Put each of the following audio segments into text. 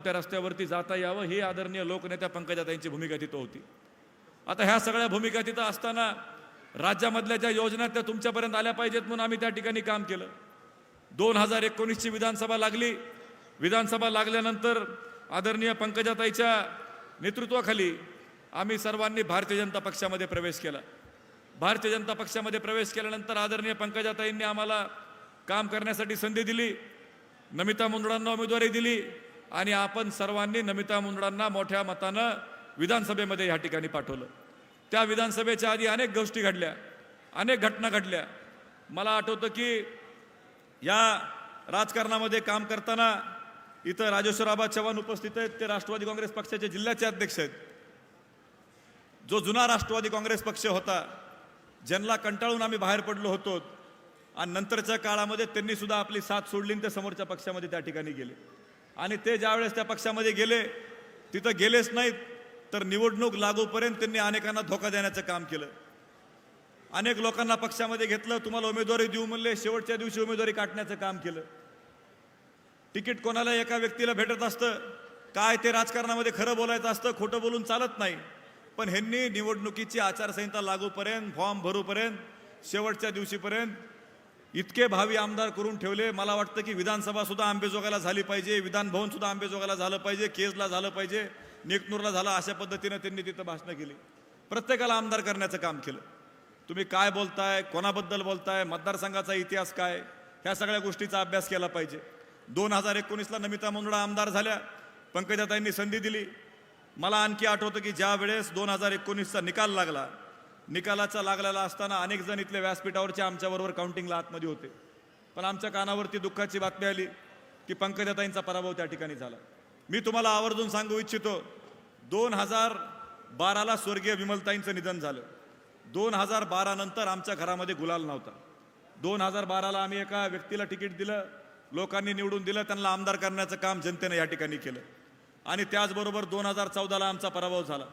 त्या रस्त्यावरती जाता यावं ही आदरणीय लोकनेत्या पंकजाताईंची भूमिका तिथं होती. आता ह्या सगळ्या भूमिका तिथं असताना राज्यामधल्या ज्या योजना त्या तुमच्यापर्यंत आल्या पाहिजेत म्हणून आम्ही त्या ठिकाणी काम केलं. 2019ची विधानसभा लागली. विधानसभा लागल्यानंतर आदरणीय पंकजाताईच्या नेतृत्वाखाली आम्ही सर्वांनी भारतीय जनता पक्षामध्ये प्रवेश केला. भारतीय जनता पक्षामध्ये प्रवेश केल्यानंतर आदरणीय पंकजाताईंनी आम्हाला काम करण्यासाठी संधी दिली. नमिता मुंदडांना उमेदवारी दिली आणि आपण सर्वांनी नमिता मुंदडांना मोठ्या मतानं विधानसभेमध्ये ह्या ठिकाणी पाठवलं. त्या विधानसभेच्या आधी अनेक गोष्टी घडल्या, अनेक घटना घडल्या. मला आठवतं की या राजकारणामध्ये काम करताना इथं राजेश्वरआबा चव्हाण उपस्थित आहेत. ते राष्ट्रवादी काँग्रेस पक्षाचे जिल्ह्याचे अध्यक्ष आहेत. जो जुना राष्ट्रवादी काँग्रेस पक्ष होता, ज्यांना कंटाळून आम्ही बाहेर पडलो होतो आणि नंतरच्या काळामध्ये त्यांनी सुद्धा आपली साथ सोडली आणि ते समोरच्या पक्षामध्ये त्या ठिकाणी गेले. आणि ते ज्यावेळेस त्या पक्षामध्ये गेले, तिथं गेलेच नाहीत तर निवडणूक लागूपर्यंत त्यांनी अनेकांना धोका देण्याचं काम केलं. अनेक लोकांना पक्षामध्ये घेतलं, तुम्हाला उमेदवारी देऊ म्हणले, शेवटच्या दिवशी उमेदवारी काटण्याचं काम केलं. तिकीट कोणाला एका व्यक्तीला भेटत असतं, काय ते राजकारणामध्ये खरं बोलायचं असतं, खोटं बोलून चालत नाही. पण ह्यांनी निवडणुकीची आचारसंहिता लागूपर्यंत, फॉर्म भरूपर्यंत, शेवटच्या दिवशीपर्यंत इतके भावी आमदार करून ठेवले. मला वाटतं की विधानसभा सुद्धा अंबेजोगाईला झाली पाहिजे, विधानभवन सुद्धा अंबेजोगाईला झालं पाहिजे, केजला झालं पाहिजे, नेकनूरला झालं, अशा पद्धतीनं त्यांनी तिथं भाषणं केली. प्रत्येकाला आमदार करण्याचं काम केलं. तुम्ही काय बोलताय, कोणाबद्दल बोलताय, मतदारसंघाचा इतिहास काय, ह्या सगळ्या गोष्टीचा अभ्यास केला पाहिजे. 2019ला नमिता मुंदडा आमदार झाल्या, पंकजाताईंनी संधी दिली. मला आणखी आठवतं की ज्या वेळेस 2019चा निकाल लागला, निकालाचा लागलेला असताना अनेक जण इथल्या व्यासपीठावरचे आमच्याबरोबर काउंटिंगला आतमध्ये होते. पण आमच्या कानावरती दुःखाची बातमी आली की पंकजाताईंचा पराभव त्या ठिकाणी झाला. मी तुम्हाला आवर्जून सांगू इच्छितो, 2012ला स्वर्गीय विमलताईंचं निधन झालं. 2012 नंतर आमच्या घरामध्ये गुलाल नव्हता. 2012ला आम्ही एका व्यक्तीला तिकीट दिलं, लोकांनी निवडून दिलं, त्यांना आमदार करण्याचं काम जनतेने या ठिकाणी केलं. आणि त्याचबरोबर 2014ला आमचा पराभव झाला.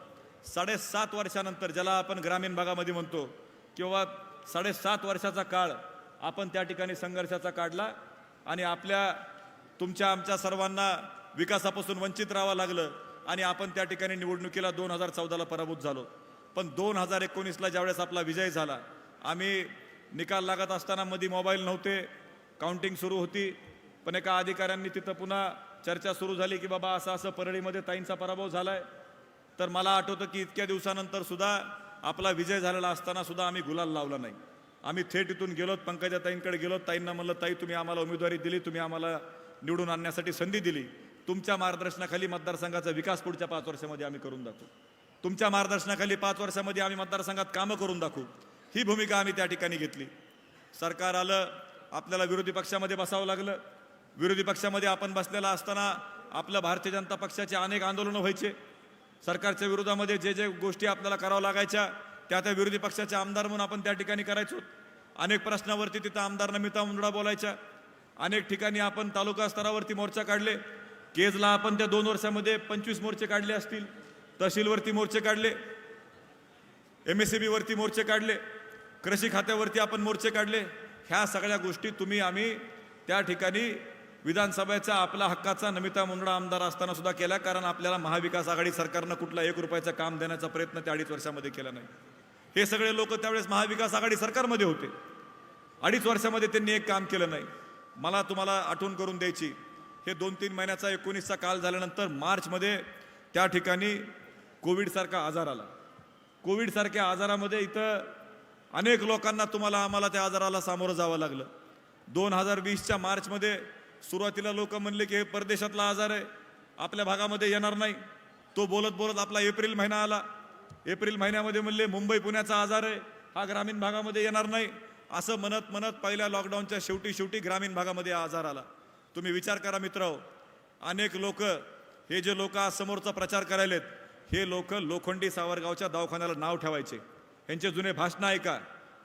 7.5 वर्षानंतर, ज्याला आपण ग्रामीण भागामध्ये म्हणतो, किंवा 7.5 वर्षाचा काळ आपण त्या ठिकाणी संघर्षाचा काढला आणि तुमच्या आमच्या सर्वांना विकासापासून वंचित राहावं लागलं आणि आपण त्या ठिकाणी निवडणुकीला 2014ला पराभूत झालो. पण 2019ला ज्यावेळेस आपला विजय झाला, आम्ही निकाल लागत असताना मध्ये मोबाईल नव्हते, काउंटिंग सुरू होती. पण एका अधिकाऱ्यांनी तिथं पुन्हा चर्चा सुरू झाली की बाबा असं असं परळीमध्ये ताईंचा पराभव झालाय. तर मला आठवतं की इतक्या दिवसानंतर सुद्धा आपला विजय झालेला असताना सुद्धा आम्ही गुलाल लावला नाही. आम्ही थेट इथून गेलोत, पंकजाताईंकडे गेलोत, ताईंना म्हणलं, ताई तुम्ही आम्हाला उमेदवारी दिली, तुम्ही आम्हाला निवडून आणण्यासाठी संधी दिली, तुमच्या मार्गदर्शनाखाली मतदारसंघाचा विकास पुढच्या 5 वर्षामध्ये आम्ही करून दाखवू. तुमच्या मार्गदर्शनाखाली 5 वर्षामध्ये आम्ही मतदारसंघात कामं करून दाखवू. ही भूमिका आम्ही त्या ठिकाणी घेतली. सरकार आलं, आपल्याला विरोधी पक्षामध्ये बसावं लागलं. विरोधी पक्षामध्ये आपण बसलेला असताना आपल्या भारतीय जनता पक्षाचे अनेक आंदोलनं व्हायचे. सरकारच्या विरोधामध्ये जे जे गोष्टी आपल्याला करावं लागायच्या त्या विरोधी पक्षाचे आमदार म्हणून आपण त्या ठिकाणी करायचो. अनेक प्रश्नावरती तिथं आमदार नमिता मुंदडा बोलायच्या. अनेक ठिकाणी आपण तालुका स्तरावरती मोर्चा काढले. केजला आपण त्या 2 वर्षामध्ये 25 मोर्चे काढले असतील. तहसीलवरती मोर्चे काढले, MSEB वरती मोर्चे काढले, कृषी खात्यावरती आपण मोर्चे काढले. ह्या सगळ्या गोष्टी आम्ही त्या ठिकाणी विधानसभेचा आपला हक्काचा नमिता मुंदडा आमदार असताना सुद्धा केला. कारण आपल्याला महाविकास आघाडी सरकारनं कुठला 1 रुपयाचं काम देण्याचा प्रयत्न त्या 2.5 वर्षामध्ये केला नाही. हे सगळे लोक त्यावेळेस महाविकास आघाडी सरकारमध्ये होते. 2.5 वर्षामध्ये त्यांनी एक काम केलं नाही. मला तुम्हाला आठवण करून द्यायची, हे 2-3 महिन्याचा 19चा काल झाल्यानंतर मार्चमध्ये त्या ठिकाणी कोविडसारखा आजार आला. कोविडसारख्या आजारामध्ये इथं अनेक लोकांना आम्हाला त्या आजाराला सामोरं जावं लागलं. 2020च्या मार्चमध्ये सुरुवातीला लोक म्हणले की हे परदेशातला आजार आहे, आपल्या भागामध्ये येणार नाही. तो बोलत बोलत आपला एप्रिल महिना आला. एप्रिल महिन्यामध्ये म्हणले मुंबई पुण्याचा आजार आहे, हा ग्रामीण भागामध्ये येणार नाही. असं म्हणत म्हणत पहिल्या लॉकडाऊनच्या शेवटी ग्रामीण भागामध्ये आजार आला. तुम्ही विचार करा मित्र, अनेक लोक, हे जे लोक आज समोरचा प्रचार करायलेत, हे लोक लोखंडी सावरगावच्या दवाखान्याला नाव ठेवायचे. ह्यांचे जुने भाषणं ऐका.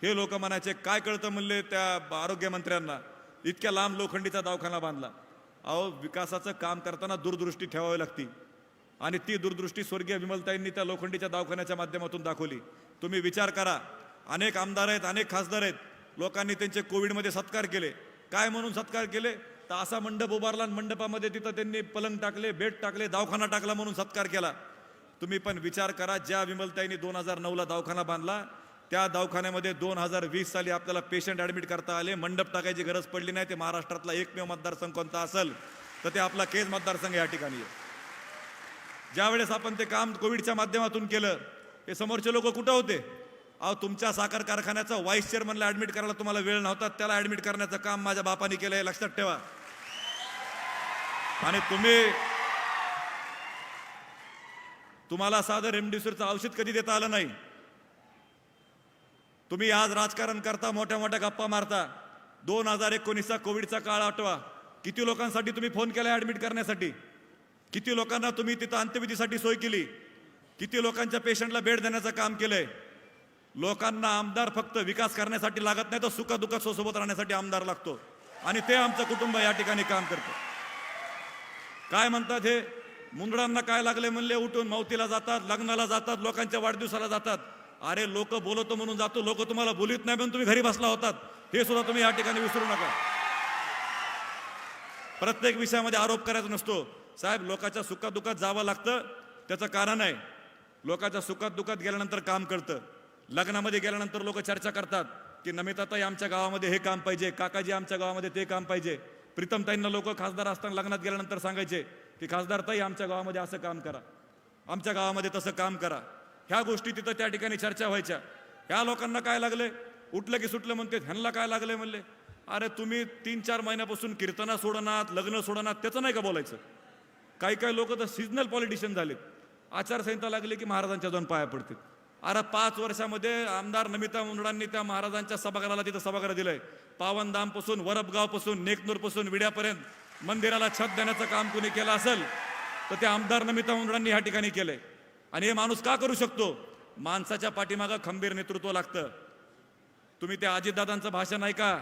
हे लोक म्हणायचे काय कळतं म्हणले त्या आरोग्यमंत्र्यांना, इतक्या लांब लोखंडीचा दवाखाना बांधला. अहो, विकासाचं काम करताना दूरदृष्टी ठेवावी लागती आणि ती दूरदृष्टी स्वर्गीय विमलताईंनी त्या लोखंडीच्या दवाखान्याच्या माध्यमातून दाखवली. तुम्ही विचार करा, अनेक आमदार आहेत, अनेक खासदार आहेत, लोकांनी त्यांचे कोविडमध्ये सत्कार केले. काय म्हणून सत्कार केले? तर असा मंडप उभारला आणि मंडपामध्ये तिथं त्यांनी पलंग टाकले, बेड टाकले, दवाखाना टाकला म्हणून सत्कार केला. तुम्ही पण विचार करा, ज्या विमलताईंनी 2009ला दवाखाना बांधला त्या दवाखान्यामध्ये 2020 साली आपल्याला पेशंट ऍडमिट करता आले, मंडप टाकायची गरज पडली नाही. ते महाराष्ट्रातला एकमेव मतदारसंघ कोणता असेल तर ते आपला केज मतदारसंघ या ठिकाणी आहे. ज्यावेळेस आपण ते काम कोविडच्या माध्यमातून केलं, हे समोरचे लोक कुठं होते? अहो, तुमच्या साखर कारखान्याचा व्हाईस चेअरमनला ऍडमिट करायला तुम्हाला वेळ नव्हता, त्याला ऍडमिट करण्याचं काम माझ्या बापाने केलं, हे लक्षात ठेवा. आणि तुम्हाला साधं रेमडेसिवीरचं औषध कधी देता आलं नाही. तुम्ही आज राजकारण करता, मोठ्या मोठ्या गप्पा मारता. 2019चा कोविडचा काळ आठवा, किती लोकांसाठी तुम्ही फोन केला ऍडमिट करण्यासाठी, किती लोकांना तुम्ही तिथं अंत्यविधीसाठी सोय केली, किती लोकांच्या पेशंटला बेड देण्याचं काम केलंय. लोकांना आमदार फक्त विकास करण्यासाठी लागत नाही, तर सुखदुःखात सोबत राहण्यासाठी आमदार लागतो. आणि ते आमचं कुटुंब या ठिकाणी काम करतं. काय म्हणतात हे मुंदडांना काय लागले म्हणले, उठून मौतीला जातात, लग्नाला जातात, लोकांच्या वाढदिवसाला जातात. अरे लोक बोलतो म्हणून जातो, लोक तुम्हाला बोलित नाही म्हणून तुम्ही घरी बसला होतात, हे सुद्धा तुम्ही या ठिकाणी विसरू नका. प्रत्येक विषयामध्ये आरोप करायचा नसतो साहेब. लोकांच्या सुखात दुःखात जावं लागतं, त्याचं कारण आहे. लोकांच्या सुखात दुःखात गेल्यानंतर काम करतं. लग्नामध्ये गेल्यानंतर लोक चर्चा करतात की नमिताताई आमच्या गावामध्ये हे काम पाहिजे, काकाजी आमच्या गावामध्ये ते काम पाहिजे. प्रीतमताईंना लोक खासदार असताना लग्नात गेल्यानंतर सांगायचे की खासदार ताई आमच्या गावामध्ये असं काम करा, आमच्या गावामध्ये तसं काम करा. ह्या गोष्टी तिथं त्या ठिकाणी चर्चा व्हायच्या. ह्या लोकांना काय लागले, उठलं की सुटलं म्हणते. ह्यांना काय लागले म्हणले, अरे तुम्ही 3-4 महिन्यापासून कीर्तना सोडनात, लग्न सोडनात, त्याचं नाही का बोलायचं. काही काही लोक तर सिजनल पॉलिटिशियन झालेत. आचारसंहिता लागली की महाराजांच्या दोन पाया पडतील. अरे 5 वर्षामध्ये आमदार नमिता मुंदडांनी त्या महाराजांच्या सभागृहाला तिथं सभागृह दिलंय. पावनधामपासून, वरपगावपासून, नेकनूरपासून विड्यापर्यंत मंदिराला छत देण्याचं काम कुणी केलं असेल तर ते आमदार नमिता मुंदडांनी ह्या ठिकाणी केलंय. आणि हे माणूस का करू शकतो? माणसाच्या पाठीमागं खंबीर नेतृत्व लागतं. तुम्ही त्या अजितदादांचं भाषण ऐका.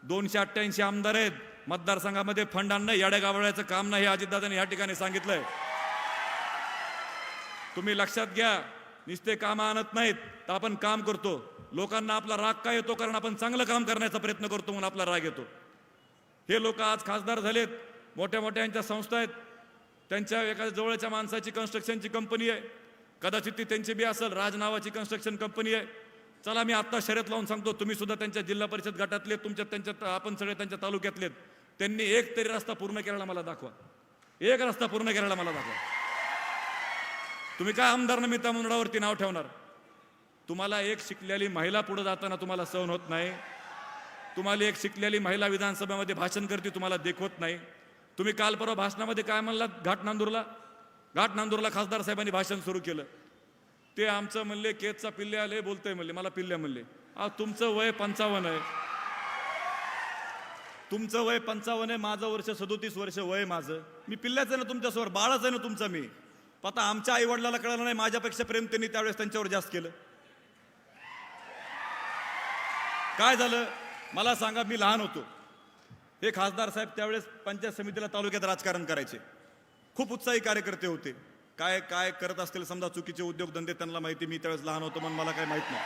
288 आमदार आहेत मतदारसंघामध्ये, फंड आणणं येड्या गावळ्याचं काम नाही, हे अजितदादांनी या ठिकाणी सांगितलंय. तुम्ही लक्षात घ्या, नुसते काम आणत नाहीत तर आपण काम करतो. लोकांना आपला राग काय येतो? कारण आपण चांगलं काम करण्याचा प्रयत्न करतो म्हणून आपला राग येतो. हे लोक आज खासदार झालेत, मोठ्या मोठ्या यांच्या संस्था आहेत, त्यांच्या एखाद्या जवळच्या माणसाची कन्स्ट्रक्शनची कंपनी आहे, कदाचित ती त्यांची बी असेल, राज नावाची कन्स्ट्रक्शन कंपनी आहे. चला मी आत्ता शर्यत लावून सांगतो, तुम्ही सुद्धा त्यांच्या जिल्हा परिषद गटातले, त्यांच्यात आपण सगळे त्यांच्या तालुक्यातलेत. त्यांनी एक तरी रस्ता पूर्ण केलेला मला दाखवा, एक रस्ता पूर्ण केलेला मला दाखवा. तुम्ही काय आमदार नमिता मुंदडावरती नाव ठेवणार? तुम्हाला एक शिकलेली महिला पुढे जाताना तुम्हाला सहन होत नाही. तुम्हाला एक शिकलेली महिला विधानसभेमध्ये भाषण करते, तुम्हाला देखवत नाही. तुम्ही काल परवा भाषणामध्ये काय म्हणलात? घाट नांदूरला खासदार साहेबांनी भाषण सुरू केलं. ते आमचं म्हणले केजचा पिल्ल्या आले बोलतोय म्हणले, मला पिल्ल्या म्हणले. तुमचं वय 55 आहे, तुमचं वय 55 आहे, माझं वर्ष 37 वर्ष वय माझं. मी पिल्ल्याच आहे ना तुमच्यासमोर, बाळच आहे ना तुमचा मी. आता आमच्या आई वडिलाला कळलं नाही, माझ्यापेक्षा प्रेम त्यांनी त्यावेळेस त्यांच्यावर जास्त केलं. काय झालं मला सांगा. मी लहान होतो, हे खासदार साहेब त्यावेळेस पंचायत समितीला तालुक्यात राजकारण करायचे. खूप उत्साही कार्यकर्ते होते. काय काय करत असतील समजा चुकीचे उद्योगधंदे त्यांना माहिती, मी त्यावेळेस लहान होतो म्हणून मला काही माहित नाही.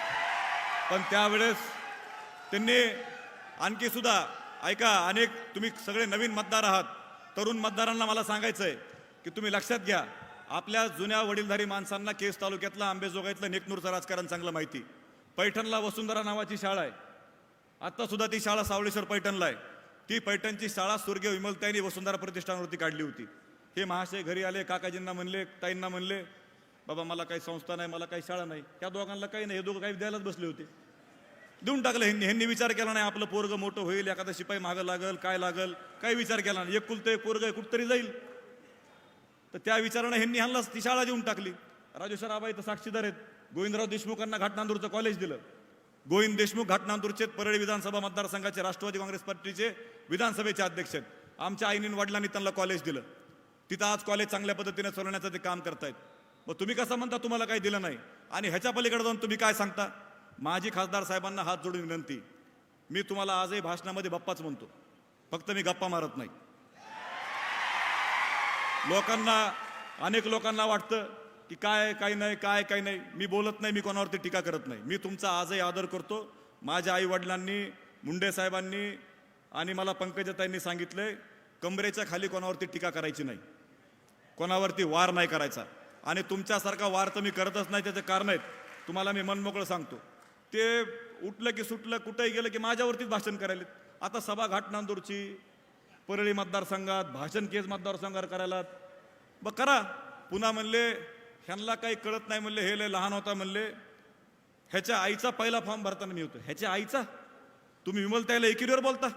पण त्यावेळेस त्यांनी आणखी सुद्धा ऐका, अनेक तुम्ही सगळे नवीन मतदार आहात, तरुण मतदारांना मला सांगायचंय की तुम्ही लक्षात घ्या, आपल्या जुन्या वडीलधारी माणसांना केस तालुक्यातलं, आंबेजोगाईतलं, नेकनूरचं राजकारण चांगलं माहिती. पैठणला वसुंधरा नावाची शाळा आहे, आता सुद्धा ती शाळा सावळेश्वर पैठणला आहे. ती पैठणची शाळा स्वर्गीय विमलताईंनी वसुंधरा प्रतिष्ठानवरती काढली होती. हे महाशय घरी आले, काकाजींना म्हणले, ताईंना म्हणले, बाबा मला काही संस्था नाही, मला काही शाळा नाही. त्या दोघांना काही नाही, हे दोघं काही द्यायलाच बसले होते. देऊन टाकलं ह्यांनी विचार केला नाही आपलं पोरगं मोठं होईल, एखादा शिपाई मागं लागल, काय लागल, काही विचार केला नाही. एकुलतं एक पोरगं कुठतरी जाईल, तर त्या विचारानं ह्यांनी ती शाळा देऊन टाकली. राजेश्वर आबा इथं साक्षीदार आहेत. गोविंदराव देशमुखांना घाटनांदूरचं कॉलेज दिलं. गोविंद देशमुख घाटनांदूरचे परळी विधानसभा मतदारसंघाचे राष्ट्रवादी काँग्रेस पार्टीचे विधानसभेचे अध्यक्ष आहेत. आमच्या आईनी वडिलांनी त्यांना कॉलेज दिलं. तिथं आज कॉलेज चांगल्या पद्धतीने चालवण्याचं ते काम करतायत. मग तुम्ही कसं म्हणता तुम्हाला काही दिलं नाही? आणि ह्याच्या पलीकडे जाऊन तुम्ही काय सांगता? माझी खासदार साहेबांना हात जोडून विनंती, मी तुम्हाला आजही भाषणामध्ये बाप्पाच म्हणतो, फक्त मी गप्पा मारत नाही. लोकांना, अनेक लोकांना वाटतं की काय काही नाही, काय काही नाही. मी बोलत नाही, मी कोणावरती टीका करत नाही. मी तुमचा आजही आदर करतो. माझ्या आई वडिलांनी, मुंडे साहेबांनी, आणि मला पंकजाताईंनी सांगितलंय कमरेच्या खाली कोणावरती टीका करायची नाही, कोणावरती वार नाही करायचा. आणि तुमच्यासारखा वार तर मी करतच नाही, त्याचे कारण आहेत. तुम्हाला मी मनमोकळं सांगतो. ते उठलं की सुटलं, कुठंही गेलं की माझ्यावरतीच भाषण करायला. आता सभा घाट नांदूरची, परळी मतदारसंघात भाषण केज मतदारसंघात करायला बघ करा. पुन्हा म्हणले ह्यांना काही कळत नाही, म्हणले हे लय लहान होता, म्हणले ह्याच्या आईचा पहिला फॉर्म भरताना मी होतो. ह्याच्या आईचा तुम्ही विमलताईला एकीवर बोलता.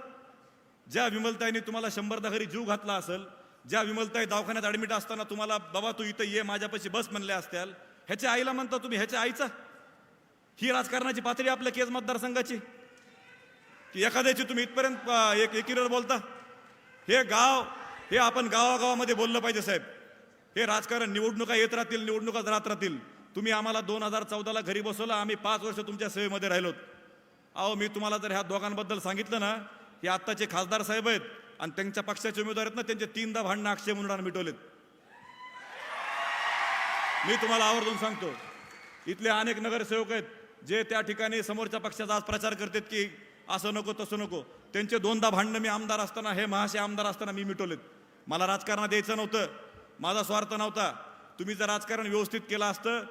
ज्या विमलताईने तुम्हाला 100दा घरी जीव घातला असेल, ज्या विमलताई दवाखान्यात ऍडमिट असताना तुम्हाला बाबा तू इथं ये माझ्यापाशी बस म्हणले असत्याल, ह्याच्या आईला म्हणता तुम्ही ह्याच्या आईचा. ही राजकारणाची पातळी आपल्या केज मतदारसंघाची की एखाद्याची तुम्ही इथपर्यंत एकीवर बोलता. हे गाव, हे आपण गावागावामध्ये बोललं पाहिजे साहेब. हे राजकारण निवडणुका येत राहतील, निवडणुका राहत राहतील. तुम्ही आम्हाला 2014ला घरी बसवलं, आम्ही 5 वर्ष तुमच्या सेवेमध्ये राहिलोत. अहो मी तुम्हाला जर ह्या दोघांबद्दल सांगितलं ना, हे आत्ताचे खासदार साहेब आहेत आणि त्यांच्या पक्षाचे उमेदवार आहेत ना, त्यांचे 3दा भांडणं अक्षय मुंडाने मिटवलेत. मी तुम्हाला आवर्जून सांगतो. इथले अनेक नगरसेवक आहेत जे त्या ठिकाणी समोरच्या पक्षाचा आज प्रचार करतात की असं नको तसं नको. त्यांचे 2दा भांडणं मी आमदार असताना, हे महाशय आमदार असताना मी मिटवलेत. मला राजकारणात यायचं नव्हतं, माझा स्वार्थ नव्हता. तुम्ही जर राजकारण व्यवस्थित केलं असतं,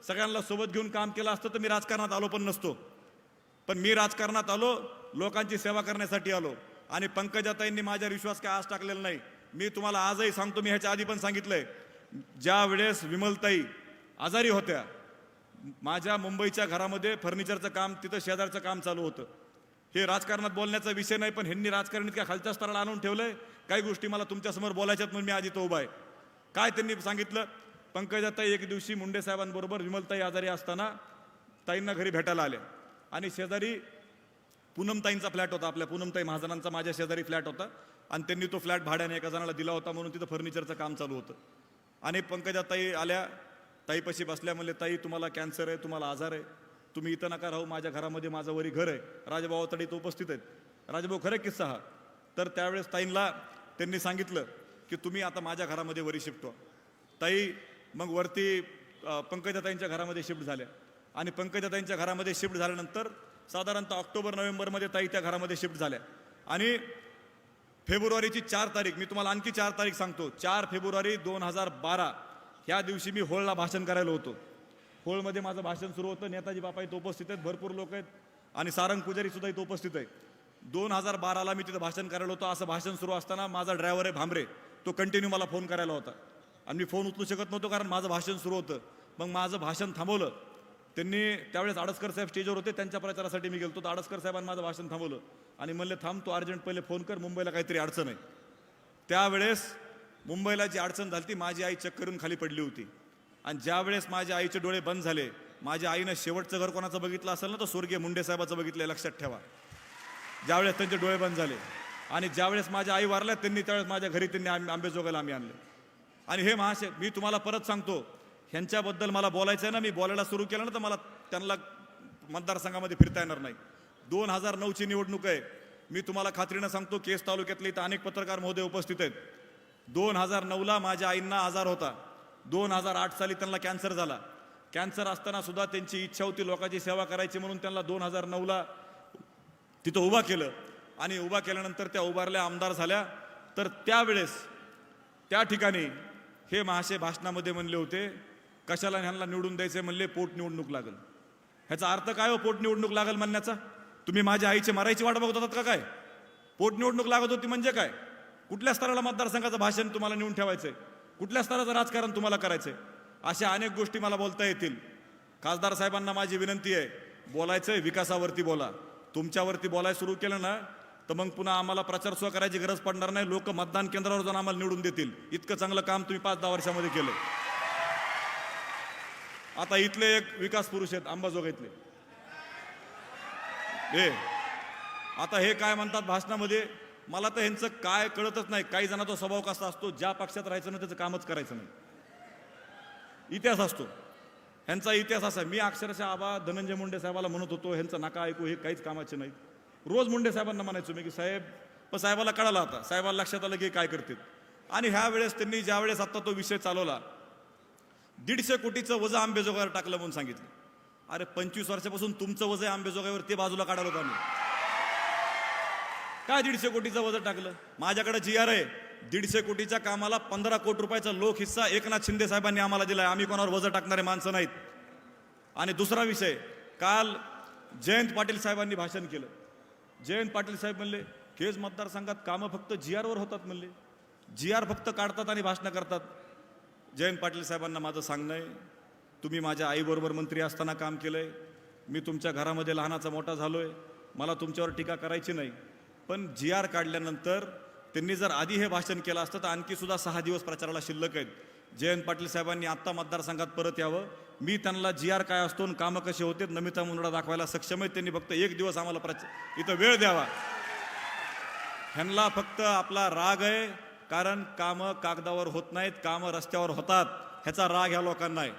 सगळ्यांना सोबत घेऊन काम केलं असतं तर मी राजकारणात आलो पण नसतो. पण मी राजकारणात आलो लोकांची सेवा करण्यासाठी आलो. आणि पंकजाताईंनी माझ्यावर विश्वास काय आज टाकलेला नाही. मी तुम्हाला आजही सांगतो, मी ह्याच्या आधी पण सांगितलंय, ज्या वेळेस विमलताई आजारी होत्या, माझ्या मुंबईच्या घरामध्ये फर्निचरचं काम, तिथं शेजारचं काम चालू होतं. हे राजकारणात बोलण्याचा विषय नाही, पण ह्यांनी राजकारण इतक्या खालच्या स्तराला आणून ठेवलंय. काही गोष्टी मला तुमच्यासमोर बोलायच्यात म्हणून मी आधी तो उभा आहे. काय त्यांनी सांगितलं, पंकजाताई एक दिवशी मुंडे साहेबांबरोबर विमलताई आजारी असताना ताईंना घरी भेटायला आल्या आणि शेजारी पूनमताईंचा फ्लॅट होता, आपल्या पूनमताई महाजनांचा माझ्या शेजारी फ्लॅट होता आणि त्यांनी तो फ्लॅट भाड्याने एका जणाला दिला होता म्हणून तिथं फर्निचरचं काम चालू होतं. आणि पंकजाताई आल्या, ताईपाशी बसल्या, म्हणले ताई तुम्हाला कॅन्सर आहे, तुम्हाला आजार आहे, तुम्ही इथं नका राहू, माझ्या घरामध्ये माझं वरी घर आहे. राजभाऊ तडी तो उपस्थित आहेत. राजभाऊ खरं किस्सा हा. तर त्यावेळेस ताईंना त्यांनी सांगितलं की तुम्ही आता माझ्या घरामध्ये वरी शिफ्ट व्हा. ताई मग वरती पंकजाताईंच्या घरामध्ये शिफ्ट झाल्या आणि पंकजाताईंच्या घरामध्ये शिफ्ट झाल्यानंतर साधारणतः ऑक्टोबर-नोव्हेंबरमध्ये ताई त्या घरामध्ये शिफ्ट झाल्या. आणि फेब्रुवारीची 4 तारीख, मी तुम्हाला आणखी 4 तारीख सांगतो, 4 फेब्रुवारी 2012 ह्या दिवशी मी होळला भाषण करायला होतो. होळमध्ये माझं भाषण सुरू होतं. नेताजी बापा इथं उपस्थित आहेत, भरपूर लोक आहेत आणि सारंग पुजारी सुद्धा इथं उपस्थित आहे. 2012ला मी तिथं भाषण करायला होतो. असं भाषण सुरू असताना माझा ड्रायव्हर आहे भांबरे, तो कंटिन्यू मला फोन करायला होता आणि मी फोन उचलू शकत नव्हतो कारण माझं भाषण सुरू होतं. मग माझं भाषण थांबवलं त्यांनी. त्यावेळेस आडसकर साहेब स्टेजवर होते, त्यांच्या प्रचारासाठी मी गेलो. तर आडसकर साहेबांनी माझं भाषण थांबवलं आणि म्हणले थांब, तू अर्जंट पहिले फोन कर, मुंबईला काहीतरी अडचण आहे. त्यावेळेस मुंबईला जी अडचण झाली ती माझी आई चक्करून खाली पडली होती. आणि ज्या वेळेस माझ्या आईचे डोळे बंद झाले, माझ्या आईनं शेवटचं घर कोणाचं बघितलं असेल ना, तर स्वर्गीय मुंडे साहेबाचं बघितलं, लक्षात ठेवा. ज्यावेळेस त्यांचे डोळे बंद झाले आणि ज्यावेळेस माझ्या आई वारल्या, त्यांनी त्यावेळेस माझ्या घरी त्यांनी आंबेजोगाईला आम्ही आणले. आणि हे महाशय, मी तुम्हाला परत सांगतो, ह्यांच्याबद्दल मला बोलायचं आहे ना, मी बोलायला सुरू केलं ना तर मला त्यांना मतदारसंघामध्ये फिरता येणार नाही. 2009ची निवडणूक आहे. मी तुम्हाला खात्रीनं सांगतो, केस तालुक्यातले इथं अनेक पत्रकार महोदय उपस्थित आहेत. 2009ला माझ्या आईंना आजार होता. 2008 साली त्यांना कॅन्सर झाला. कॅन्सर असताना सुद्धा त्यांची इच्छा होती लोकांची सेवा करायची म्हणून त्यांना 2009ला तिथं उभा केलं. आणि उभा केल्यानंतर त्या उभारल्या, आमदार झाल्या. तर त्यावेळेस त्या ठिकाणी हे महाशय भाषणामध्ये म्हणले होते, कशाला ह्यांना निवडून द्यायचे, म्हणले पोट निवडणूक लागल. ह्याचा अर्थ काय हो पोट निवडणूक लागल म्हणण्याचा? तुम्ही माझ्या आईचे मरायची वाट बघत होतात का काय? पोट निवडणूक लागत होती म्हणजे काय? कुठल्या स्तराला मतदारसंघाचं भाषण तुम्हाला नेऊन ठेवायचंय? कुठल्या स्तराचं राजकारण तुम्हाला करायचंय? अशा अनेक गोष्टी मला बोलता येतील. खासदार साहेबांना माझी विनंती आहे, बोलायचंय विकासावरती बोला. तुमच्यावरती बोलायला सुरू केलं ना तर मग पुन्हा आम्हाला प्रचार सुद्धा करायची गरज पडणार नाही. लोक मतदान केंद्रावर जाऊन आम्हाला निवडून देतील. इतकं चांगलं काम तुम्ही 5-10 वर्षामध्ये केलं. आता इथले एक विकास पुरुष आहेत अंबाजोगाईतले, हे आता हे काय म्हणतात भाषणामध्ये, मला तर ह्यांचं काय कळतच नाही. काही जणांचा स्वभाव कसा असतो, ज्या पक्षात राहायचं ना त्याचं कामच करायचं नाही. इतिहास असतो ह्यांचा, इतिहास असा. मी अक्षरशः आबा धनंजय मुंडे साहेबाला म्हणत होतो, ह्यांचं नका ऐकू, हे काहीच कामाचे नाही. रोज मुंडे साहेबांना म्हणायचो मी की साहेब, पण साहेबाला कळाला आता, साहेबाला लक्षात आलं की काय करतील. आणि ह्या वेळेस त्यांनी ज्या वेळेस आता तो विषय चालवला, 150 कोटीचं वजन आंबेजोगाईवर टाकलं म्हणून सांगितलं. अरे 25 वर्षापासून तुमचं वजन आंबेजोगाईवर, ते बाजूला काढायला होतं आम्ही. काय 150 कोटीचं वजन टाकलं? माझ्याकडे GR आहे, 150 कोटीच्या कामाला 15 कोटी रुपयाचा लोक हिस्सा एकनाथ शिंदे साहेबांनी आम्हाला दिलाय. आम्ही कोणावर वजन टाकणारे माणसं नाहीत. आणि दुसरा विषय, काल जयंत पाटील साहेबांनी भाषण केलं. जयंत पाटील साहेब म्हणले केज मतदारसंघात कामं फक्त GR वर होतात म्हणले, GR फक्त काढतात आणि भाषणं करतात. जयंत पाटील साहेबांना माझं सांगणं आहे, तुम्ही माझ्या आईबरोबर मंत्री असताना काम केलंय, मी तुमच्या घरामध्ये लहानाचा मोठा झालोय, मला तुमच्यावर टीका करायची नाही. पण GR काढल्यानंतर त्यांनी जर आधी हे भाषण केलं असतं तर आणखी सुद्धा 6 दिवस प्रचाराला शिल्लक आहेत. जयंत पाटील साहेबांनी आत्ता मतदारसंघात परत यावं. मी त्यांना GR काय असतो आणि कामं कसे होते नमिता मुंदडा दाखवायला सक्षम आहेत. त्यांनी फक्त 1 दिवस आम्हाला इथं वेळ द्यावा. ह्यांना फक्त आपला राग आहे, कारण कामं कागदावर होत नाहीत, कामं रस्त्यावर होतात, ह्याचा राग ह्या लोकांना आहे.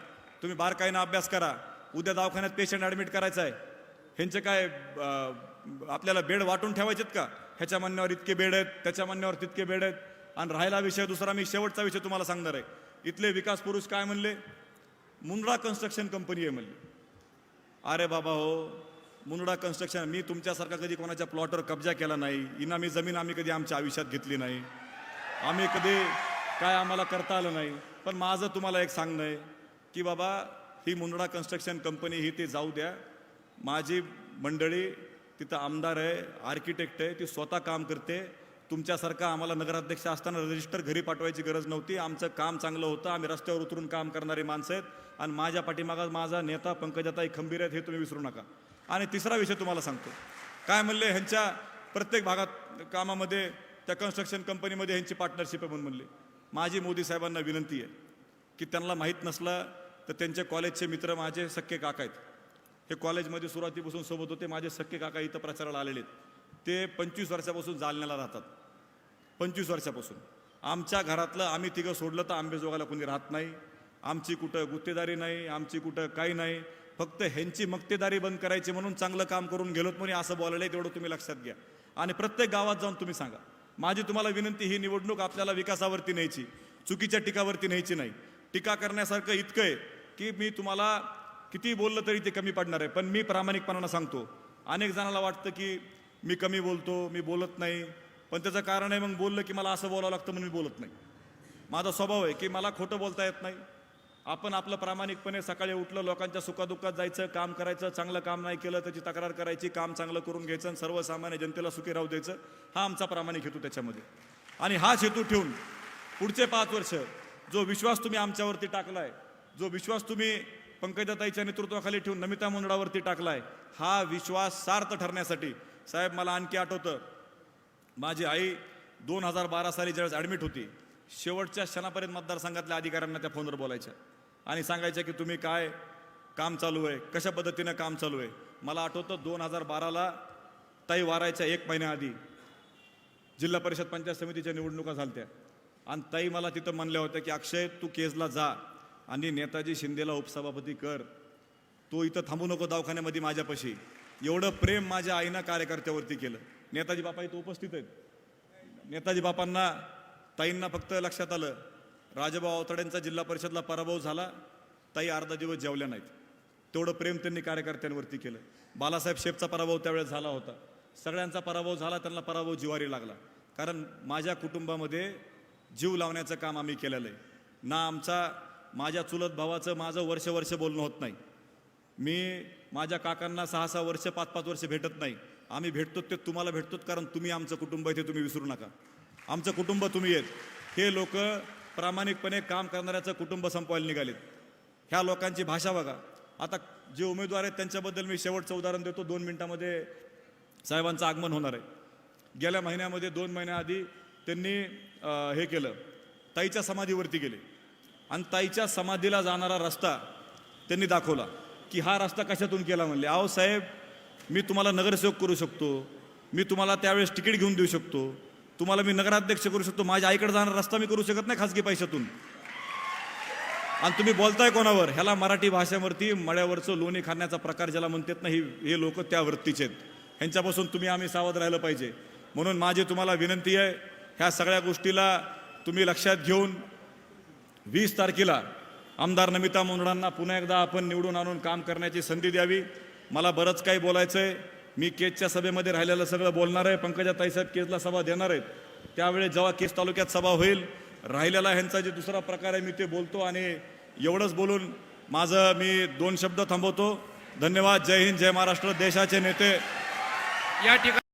तुम्ही बारकाईनं अभ्यास करा. उद्या दवाखान्यात पेशंट ॲडमिट करायचा आहे, ह्यांचे काय आपल्याला बेड वाटून ठेवायचेत का? ह्याच्या म्हणण्यावर इतके बेड आहेत, त्याच्या म्हणण्यावर तितके बेड आहेत. आणि राहिला विषय दुसरा, मी शेवटचा विषय तुम्हाला सांगणार आहे. इथले विकास पुरुष काय म्हणले? मुंदडा कन्स्ट्रक्शन कंपनी आहे म्हणले. अरे बाबा हो, मुंदडा कन्स्ट्रक्शन, मी तुमच्यासारखा कधी कोणाच्या प्लॉटवर कब्जा केला नाही. इनामी जमीन आम्ही कधी आमच्या आयुष्यात घेतली नाही. आम्ही कधी काय आम्हाला करता आलं नाही. पण माझं तुम्हाला एक सांगणं आहे की बाबा, ही मुंदडा कन्स्ट्रक्शन कंपनी ही ते जाऊ द्या. माझी मंडळी तिथं आमदार आहे, आर्किटेक्ट आहे, ती स्वतः काम करते. तुमच्यासारखं आम्हाला नगराध्यक्ष असताना रजिस्टर घरी पाठवायची गरज नव्हती. आमचं काम चांगलं होतं, आम्ही रस्त्यावर उतरून काम करणारे माणसं आहेत. आणि माझ्या पाठीमागं माझा नेता पंकजाताई खंबीर आहेत, हे तुम्ही विसरू नका. आणि तिसरा विषय तुम्हाला सांगतो, काय म्हणले, ह्यांच्या प्रत्येक भागात कामामध्ये त्या कन्स्ट्रक्शन कंपनीमध्ये ह्यांची पार्टनरशिप आहे म्हणून म्हणले. माझी मोदी साहेबांना विनंती आहे की त्यांना माहीत नसलं तर त्यांचे कॉलेजचे मित्र माझे सख्खे काका आहेत. हे कॉलेजमध्ये सुरुवातीपासून सोबत होते. माझे सख्खे काका इथं प्रचाराला आलेले आहेत. ते 25 वर्षापासून जालन्याला राहतात. 25 वर्षापासून आमच्या घरातलं आम्ही तिघं सोडलं तर आंबेजोगाला कोणी राहत नाही. आमची कुठं गुत्तेदारी नाही, आमची कुठं काही नाही. फक्त ह्यांची मक्तेदारी बंद करायची म्हणून चांगलं काम करून गेलोत म्हणून असं बोलायला, तेवढं तुम्ही लक्षात घ्या. आणि प्रत्येक गावात जाऊन तुम्ही सांगा. माझी तुम्हाला विनंती, ही निवडणूक आपल्याला विकासावरती न्यायची, चुकीच्या टीकावरती न्यायची नाही. टीका करण्यासारखं इतकं आहे की मी तुम्हाला किती बोललं तरी ते कमी पडणार आहे. पण मी प्रामाणिकपणानं सांगतो, अनेक जणांना वाटतं की मी कमी बोलतो, मी बोलत नाही. पण त्याचं कारण आहे, मग बोललं की मला असं बोलावं लागतं म्हणून मी बोलत नाही. माझा स्वभाव आहे की मला खोटं बोलता येत नाही. आपण आपलं प्रामाणिकपणे सकाळी उठलं, लोकांच्या सुखादुःखात जायचं, काम करायचं. चांगलं काम नाही केलं त्याची तक्रार करायची, काम चांगलं करून घ्यायचं आणि सर्वसामान्य जनतेला सुखी राहू द्यायचं. हा आमचा प्रामाणिक हेतू त्याच्यामध्ये. आणि हाच हेतू ठेवून पुढचे 5 वर्ष जो विश्वास तुम्ही आमच्यावरती टाकलाय, जो विश्वास तुम्ही पंकजाताईच्या नेतृत्वाखाली ठेवून नमिता मुंदडावरती टाकलाय, हा विश्वास सार्थ ठरण्यासाठी साहेब, मला आणखी आठवतं, माझी आई 2012 साली ज्यावेळेस ॲडमिट होती, शेवटच्या क्षणापर्यंत मतदारसंघातल्या अधिकाऱ्यांना त्या फोनवर बोलायच्या आणि सांगायच्या की तुम्ही काय काम चालू आहे, कशा पद्धतीनं काम चालू आहे. मला आठवतं 2012ला ताई वारायच्या 1 महिन्याआधी जिल्हा परिषद पंचायत समितीच्या निवडणुका झाल्या आणि ताई मला तिथं म्हणल्या होत्या की अक्षय, तू केजला जा आणि नेताजी शिंदेला उपसभापती कर, तो इथं थांबू नको दवाखान्यामध्ये माझ्यापाशी. एवढं प्रेम माझ्या आईनं कार्यकर्त्यावरती केलं. नेताजी बापा इथं उपस्थित आहेत. नेताजी बापांना, ताईंना फक्त लक्षात आलं, राजाभाऊ अवताड्यांचा जिल्हा परिषदला पराभव झाला, ताई अर्धा दिवस जेवल्या नाहीत. तेवढं प्रेम त्यांनी कार्यकर्त्यांवरती केलं. बालासाहेब शेपचा पराभव त्यावेळेस झाला होता. सगळ्यांचा पराभव झाला, त्यांना पराभव जिवारी लागला. कारण माझ्या कुटुंबामध्ये जीव लावण्याचं काम आम्ही केलेलं आहे ना. माझ्या चुलत भावाचं माझं वर्ष बोलणं होत नाही. मी माझ्या काकांना 6-6 वर्ष 5-5 वर्ष भेटत नाही. आम्ही भेटतो ते तुम्हाला भेटतो, कारण तुम्ही आमचं कुटुंब आहे, ते तुम्ही विसरू नका. आमचं कुटुंब तुम्ही आहेत. हे लोक प्रामाणिकपणे काम करणाऱ्याचं कुटुंब संपवायला निघालेत. ह्या लोकांची भाषा बघा. आता जे उमेदवार आहेत त्यांच्याबद्दल मी शेवटचं उदाहरण देतो. 2 मिनिटामध्ये साहेबांचं आगमन होणार आहे. गेल्या महिन्यामध्ये 2 महिन्याआधी त्यांनी हे केलं, ताईच्या समाधीवरती गेले आणि ताईच्या समाधीला जाणारा रस्ता त्यांनी दाखवला की हा रस्ता कशातून केला म्हणले. अहो साहेब, मी तुम्हाला नगरसेवक करू शकतो, मी तुम्हाला त्यावेळेस तिकीट घेऊन देऊ शकतो, तुम्हाला मी नगराध्यक्ष करू शकतो, माझ्या आईकडे जाणारा रस्ता मी करू शकत नाही खासगी पैशातून. आणि तुम्ही बोलताय कोणावर? ह्याला मराठी भाषेवरती मळ्यावरचं लोणी खाण्याचा प्रकार ज्याला म्हणतात ना, हे लोक त्या वृत्तीचे आहेत. ह्यांच्यापासून आम्ही सावध राहिलं पाहिजे. म्हणून माझी तुम्हाला विनंती आहे, ह्या सगळ्या गोष्टीला तुम्ही लक्षात घेऊन 20 तारखेला आमदार नमिता मुंदडांना पुन्हा एकदा आपण निवडून आणून काम करण्याची संधी द्यावी. मला बरंच काही बोलायचं आहे, मी केजच्या सभेमध्ये राहिलेलं सगळं बोलणार आहे. पंकजाताई साहेब केजला सभा देणार आहेत. त्यावेळेस जेव्हा केज तालुक्यात सभा होईल, राहिलेला ह्यांचा जे दुसरा प्रकार आहे मी ते बोलतो. आणि एवढंच बोलून मी 2 शब्द थांबवतो. धन्यवाद. जय हिंद, जय महाराष्ट्र. देशाचे नेते या ठिकाणी